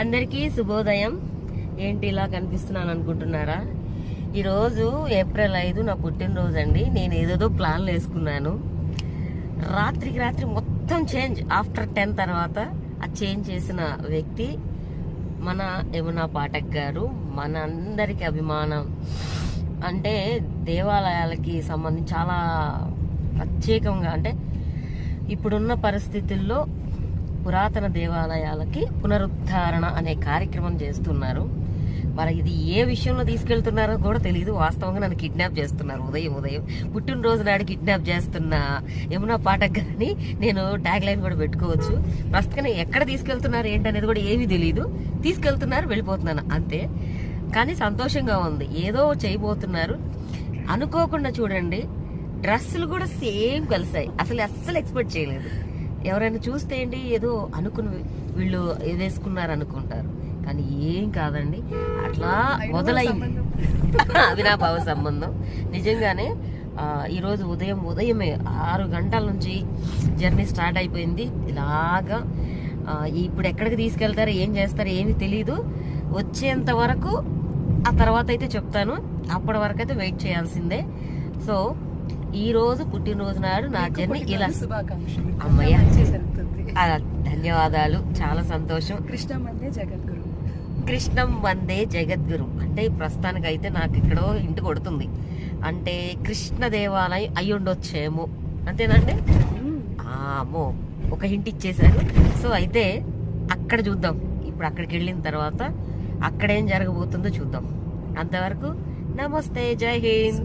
అందరికీ శుభోదయం. ఏంటి ఇలా కనిపిస్తున్నాను అనుకుంటున్నారా? ఈరోజు ఏప్రిల్ 5 నా పుట్టినరోజు అండి. నేను ఏదేదో ప్లాన్లు వేసుకున్నాను. రాత్రికి రాత్రి మొత్తం చేంజ్. ఆఫ్టర్ 10 తర్వాత ఆ చేంజ్ చేసిన వ్యక్తి మన యమునా పాఠక్ గారు. మన అందరికి అభిమానం. అంటే దేవాలయాలకి సంబంధించి చాలా ప్రత్యేకంగా, అంటే ఇప్పుడున్న పరిస్థితుల్లో పురాతన దేవాలయాలకి పునరుద్ధరణ అనే కార్యక్రమం చేస్తున్నారు. మరి ఇది ఏ విషయంలో తీసుకెళ్తున్నారో కూడా తెలియదు. వాస్తవంగా నన్ను కిడ్నాప్ చేస్తున్నారు. ఉదయం పుట్టినరోజు నాడు కిడ్నాప్ చేస్తున్న యమునా పాఠక్ గారిని నేను ట్యాగ్ లైన్ కూడా పెట్టుకోవచ్చు. ప్రస్తుతం ఎక్కడ తీసుకెళ్తున్నారు ఏంటనేది కూడా ఏమీ తెలియదు. తీసుకెళ్తున్నారు, వెళ్ళిపోతున్నాను అంతే. కానీ సంతోషంగా ఉంది. ఏదో చేయబోతున్నారు అనుకోకుండా. చూడండి, డ్రెస్సులు కూడా సేమ్ కలిసాయి. అస్సలు ఎక్స్పెక్ట్ చేయలేదు. ఎవరైనా చూస్తే ఏంటి ఏదో అనుకుని వీళ్ళు వేసుకున్నారు అనుకుంటారు, కానీ ఏం కాదండి. అట్లా మొదలైంది అవినాభావ సంబంధం. నిజంగానే ఈరోజు ఉదయమే 6 గంటల నుంచి జర్నీ స్టార్ట్ అయిపోయింది. ఇలాగా ఇప్పుడు ఎక్కడికి తీసుకెళ్తారో ఏం చేస్తారో ఏమీ తెలీదు. వచ్చేంత వరకు ఆ తర్వాత అయితే చెప్తాను. అప్పటి వరకు అయితే వెయిట్ చేయాల్సిందే. సో ఈ రోజు పుట్టినరోజు నాడు నా జర్నీ ఇలా. అమ్మయ్య, ధన్యవాదాలు, చాలా సంతోషం. కృష్ణం వందే జగద్గురు అంటే ప్రస్తుతానికి అయితే నాకు ఇక్కడో ఇంటి కొడుతుంది. అంటే కృష్ణ దేవాలయం అయి ఉండొచ్చేమో, అంతేనండి. అమ్మో, ఒక హింట్ ఇచ్చేశారు. సో అయితే అక్కడ చూద్దాం. ఇప్పుడు అక్కడికి వెళ్ళిన తర్వాత అక్కడ ఏం జరగబోతుందో చూద్దాం. అంతవరకు నమస్తే, జై హింద్.